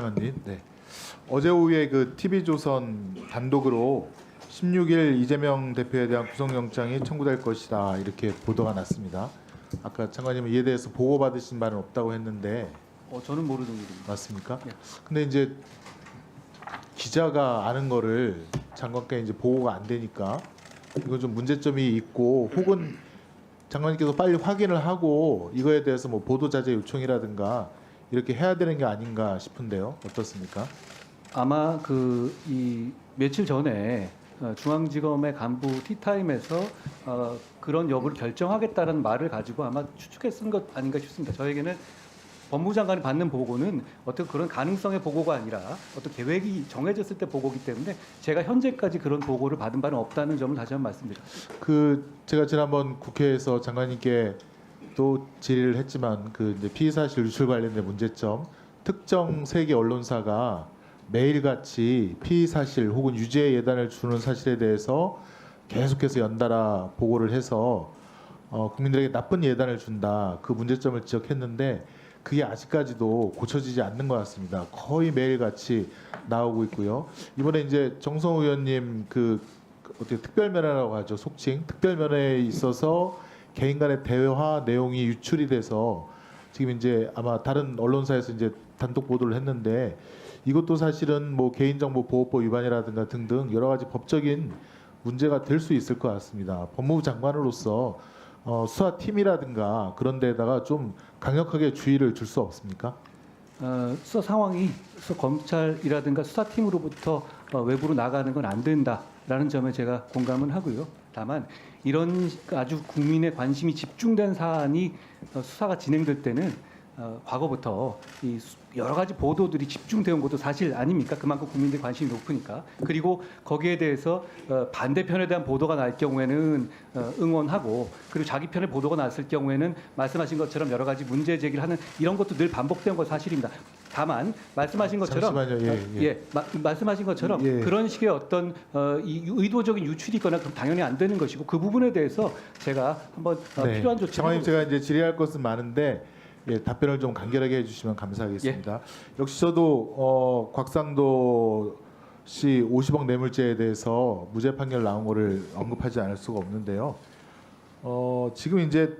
의원님, 네. 어제 오후에 그 TV조선 단독으로 16일 이재명 대표에 대한 구속영장이 청구될 것이다 이렇게 보도가 났습니다. 아까 장관님은 이에 대해서 보고받으신 바는 없다고 했는데 저는 모르는 일입니다. 맞습니까? 네. 근데 이제 기자가 아는 거를 장관께 이제 보고가 안 되니까 이건 좀 문제점이 있고 혹은 장관님께서 빨리 확인을 하고 이거에 대해서 뭐 보도 자제 요청이라든가 이렇게 해야 되는 게 아닌가 싶은데요. 어떻습니까? 아마 이 며칠 전에 중앙지검의 간부 티타임에서 그런 여부를 결정하겠다는 말을 가지고 아마 추측했은 것 아닌가 싶습니다. 저에게는 법무장관이 받는 보고는 어떤 그런 가능성의 보고가 아니라 어떤 계획이 정해졌을 때 보고이기 때문에 제가 현재까지 그런 보고를 받은 바는 없다는 점을 다시 한번 말씀드립니다. 제가 지난번 국회에서 장관님께 또 질의를 했지만 이제 피의사실 유출 관련된 문제점, 특정 세계 언론사가 매일같이 피의사실 혹은 유죄 예단을 주는 사실에 대해서 계속해서 연달아 보고를 해서 국민들에게 나쁜 예단을 준다, 그 문제점을 지적했는데 그게 아직까지도 고쳐지지 않는 것 같습니다. 거의 매일같이 나오고 있고요. 이번에 이제 정성호 의원님 어떻게 특별면회라고 하죠, 속칭 특별면회에 있어서 개인 간의 대화 내용이 유출이 돼서 지금 이제 아마 다른 언론사에서 이제 단독 보도를 했는데 이것도 사실은 뭐 개인정보보호법 위반이라든가 등등 여러 가지 법적인 문제가 될 수 있을 것 같습니다. 법무부 장관으로서 수사팀이라든가 그런 데다가 좀 강력하게 주의를 줄 수 없습니까? 수사 상황이 검찰이라든가 수사팀으로부터 외부로 나가는 건 안 된다라는 점에 제가 공감을 하고요. 다만 이런 아주 국민의 관심이 집중된 사안이 수사가 진행될 때는 과거부터 이 여러 가지 보도들이 집중되어 온 것도 사실 아닙니까? 그만큼 국민들의 관심이 높으니까. 그리고 거기에 대해서 반대편에 대한 보도가 날 경우에는 응원하고, 그리고 자기 편의 보도가 났을 경우에는 말씀하신 것처럼 여러 가지 문제 제기를 하는 이런 것도 늘 반복된 건 사실입니다. 다만 말씀하신 것처럼 말씀하신 것처럼 그런 식의 어떤 이 의도적인 유출이 있거나 그럼 당연히 안 되는 것이고, 그 부분에 대해서 제가 한번 필요한 조치를 장관님, 제가 이제 질의할 것은 많은데 답변을 좀 간결하게 해주시면 감사하겠습니다. 역시 저도 곽상도 씨 50억 뇌물죄에 대해서 무죄 판결 나온 거를 언급하지 않을 수가 없는데요. 지금 이제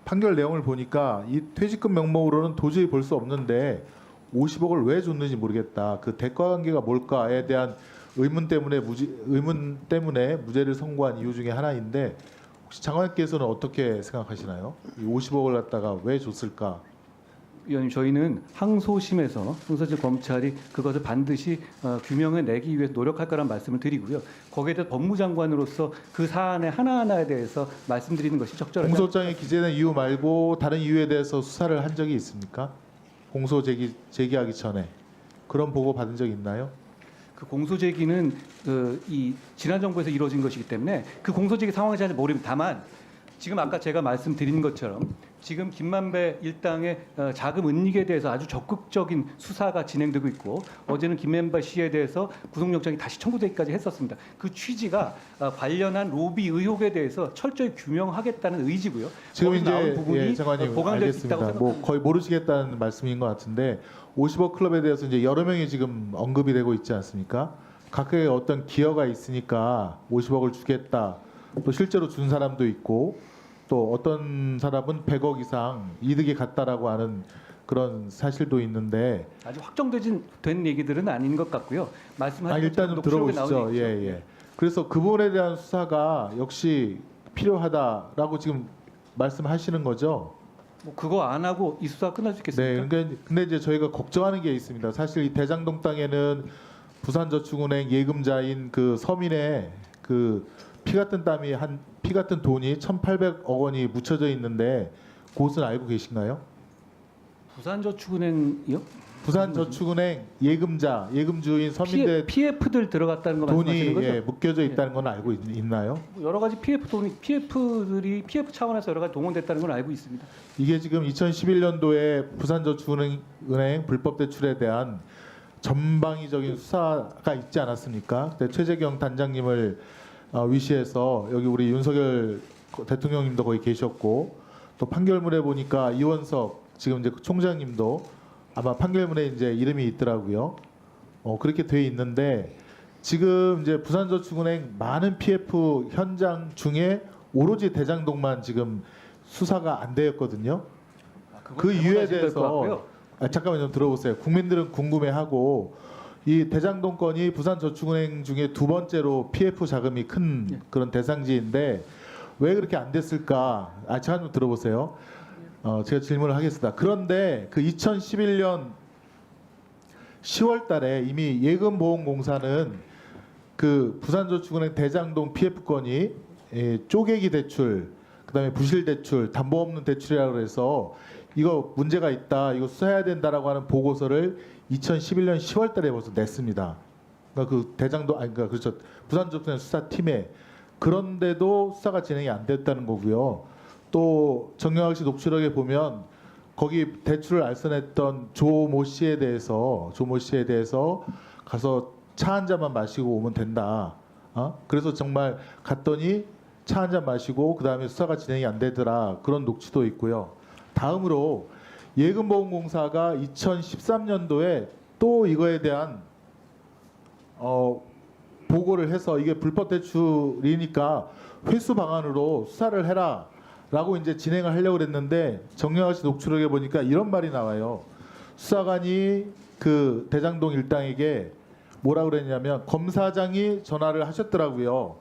판결 내용을 보니까 이 퇴직금 명목으로는 도저히 볼 수 없는데 50억을 왜 줬는지 모르겠다. 그 대가 관계가 뭘까에 대한 의문 때문에 무죄를 선고한 이유 중에 하나인데, 혹시 장관께서는 어떻게 생각하시나요? 이 50억을 갖다가 왜 줬을까? 위원님, 저희는 항소심에서 검찰이 그것을 반드시 규명해내기 위해 노력할 거란 말씀을 드리고요. 거기에 대해서 법무장관으로서 그 사안의 하나하나에 대해서 말씀드리는 것이 적절합니다. 공소장에 기재된 이유 말고 다른 이유에 대해서 수사를 한 적이 있습니까? 공소 제기하기 전에 그런 보고 받은 적 있나요? 그 공소 제기는 이 지난 정부에서 이루어진 것이기 때문에 그 공소 제기 상황을 잘 모릅니다. 다만 지금 아까 제가 말씀드린 것처럼 지금 김만배 일당의 자금 은닉에 대해서 아주 적극적인 수사가 진행되고 있고, 어제는 김만배 씨에 대해서 구속영장이 다시 청구되기까지 했었습니다. 그 취지가 관련한 로비 의혹에 대해서 철저히 규명하겠다는 의지고요. 지금 이제 나온 부분이 장관님 보강될 수 있다고 알겠습니다. 생각합니다. 거의 모르시겠다는 말씀인 것 같은데 50억 클럽에 대해서 이제 여러 명이 지금 언급이 되고 있지 않습니까? 각각의 어떤 기여가 있으니까 50억을 주겠다. 또 실제로 준 사람도 있고, 또 어떤 사람은 100억 이상 이득이 갔다라고 하는 그런 사실도 있는데, 아직 확정된 얘기들은 아닌 것 같고요. 말씀하신 일단 좀 들어보시죠. 그래서 그 부분에 대한 수사가 역시 필요하다라고 지금 말씀하시는 거죠. 뭐 그거 안 하고 이 수사 끝날 수 있겠습니까? 네. 근데 이제 저희가 걱정하는 게 있습니다. 사실 이 대장동 땅에는 부산저축은행 예금자인 그 서민의 그 피 같은 돈이 1,800억 원이 묻혀져 있는데 그것은 알고 계신가요? 부산저축은행이요? 부산저축은행 예금주인 서민들 PF들 들어갔다는 거 말씀하시는 돈이 거죠? 묶여져 있다는 건 알고 있나요? 여러 가지 PF들이 PF 차원에서 여러 가지 동원됐다는 건 알고 있습니다. 이게 지금 2011년도에 부산저축은행 불법 대출에 대한 전방위적인 수사가 있지 않았습니까? 최재경 단장님을 위시해서 여기 우리 윤석열 대통령님도 거기 계셨고, 또 판결문에 보니까 이원석 지금 이제 총장님도 아마 판결문에 이제 이름이 있더라고요. 그렇게 돼 있는데 지금 이제 부산저축은행 많은 PF 현장 중에 오로지 대장동만 지금 수사가 안 되었거든요. 그 이유에 대해서 잠깐만 좀 들어보세요. 국민들은 궁금해하고 이 대장동 건이 부산저축은행 중에 두 번째로 PF 자금이 큰 그런 대상지인데 왜 그렇게 안 됐을까? 잠깐 좀 들어보세요. 제가 질문을 하겠습니다. 그런데 그 2011년 10월 달에 이미 예금보험공사는 그 부산저축은행 대장동 PF 건이 쪼개기 대출, 그다음에 부실 대출, 담보 없는 대출이라고 해서 이거 문제가 있다, 이거 수사해야 된다라고 하는 보고서를 2011년 10월 달에 벌써 냈습니다. 그러니까 그 대장동 그러니까 그렇죠. 부산저축은행 수사팀에. 그런데도 수사가 진행이 안 됐다는 거고요. 또 정영학 씨 녹취록에 보면 거기 대출을 알선했던 조모 씨에 대해서 가서 차 한 잔만 마시고 오면 된다. 그래서 정말 갔더니 차 한 잔 마시고 그 다음에 수사가 진행이 안 되더라. 그런 녹취도 있고요. 다음으로 예금보험공사가 2013년도에 또 이거에 대한 보고를 해서 이게 불법 대출이니까 회수 방안으로 수사를 해라라고 이제 진행을 하려고 그랬는데 정영학 씨 녹취록에 보니까 이런 말이 나와요. 수사관이 그 대장동 일당에게 뭐라 그랬냐면 검사장이 전화를 하셨더라고요.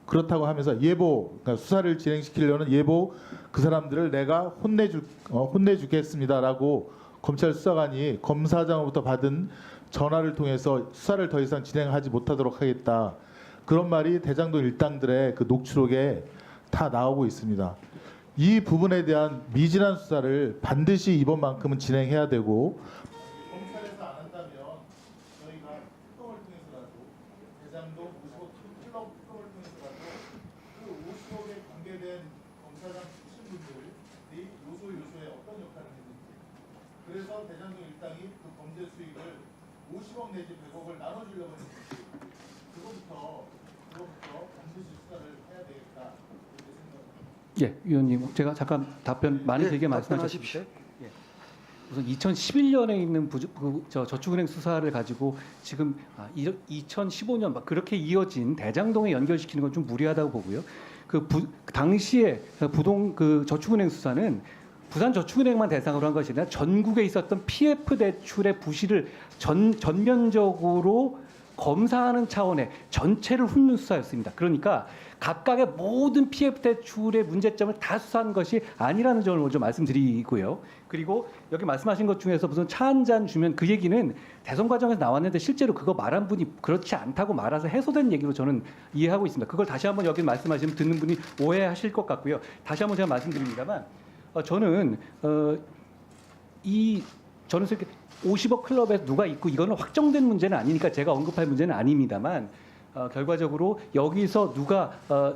그렇다고 하면서 예보, 그러니까 수사를 진행시키려는 예보 그 사람들을 내가 혼내주겠습니다라고 검찰 수사관이 검사장으로부터 받은 전화를 통해서 수사를 더 이상 진행하지 못하도록 하겠다. 그런 말이 대장동 일당들의 그 녹취록에 다 나오고 있습니다. 이 부분에 대한 미진한 수사를 반드시 이번만큼은 진행해야 되고 검찰에서 안 한다면 저희가 특검을 통해서라도 대장동 55 클럽 특검을 통해서라도 그 50억에 관계된 검사장 출신 분들이 요소에 어떤 역할을 했는지 그래서 대장동 일당이 그 범죄 수익을 50억 내지 100억을 나눠주려고 했는지 그거부터 반드시 수사를 해야 되겠다 이렇게 생각합니다. 예, 위원님, 제가 잠깐 답변 많이 네, 되게 말씀하셨습니다. 예. 우선 2011년에 있는 저축은행 수사를 가지고 지금 2015년 막 그렇게 이어진 대장동에 연결시키는 건 좀 무리하다고 보고요. 당시에 저축은행 수사는 부산저축은행만 대상으로 한 것이 아니라 전국에 있었던 PF 대출의 부실을 전면적으로 검사하는 차원의 전체를 훑는 수사였습니다. 그러니까 각각의 모든 PF 대출의 문제점을 다 수사한 것이 아니라는 점을 먼저 말씀드리고요. 그리고 여기 말씀하신 것 중에서 무슨 차 한 잔 주면 그 얘기는 대선 과정에서 나왔는데 실제로 그거 말한 분이 그렇지 않다고 말아서 해소된 얘기로 저는 이해하고 있습니다. 그걸 다시 한번 여기 말씀하시면 듣는 분이 오해하실 것 같고요. 다시 한번 제가 말씀드립니다만 저는 이렇게 50억 클럽에 누가 있고 이거는 확정된 문제는 아니니까 제가 언급할 문제는 아닙니다만 결과적으로 여기서 누가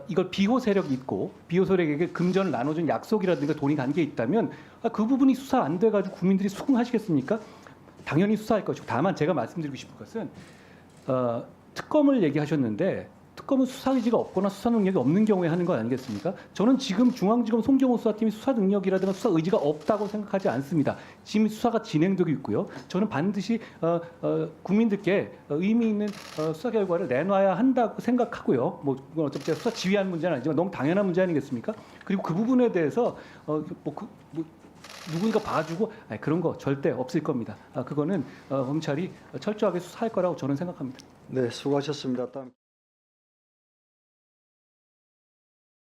이걸 비호 세력이 있고 비호 세력에게 금전을 나눠준 약속이라든가 돈이 간 게 있다면 그 부분이 수사 안 돼가지고 국민들이 수긍하시겠습니까? 당연히 수사할 것이고 다만 제가 말씀드리고 싶은 것은 특검을 얘기하셨는데 특검은 수사 의지가 없거나 수사 능력이 없는 경우에 하는 거 아니겠습니까? 저는 지금 중앙지검 송경호 수사팀이 수사 능력이라든가 수사 의지가 없다고 생각하지 않습니다. 지금 수사가 진행되고 있고요. 저는 반드시 국민들께 의미 있는 수사 결과를 내놔야 한다고 생각하고요. 뭐 어차피 제가 수사 지휘하는 문제는 아니지만 너무 당연한 문제 아니겠습니까? 그리고 그 부분에 대해서 누군가 봐주고 그런 거 절대 없을 겁니다. 그거는 검찰이 철저하게 수사할 거라고 저는 생각합니다. 네, 수고하셨습니다. 다음.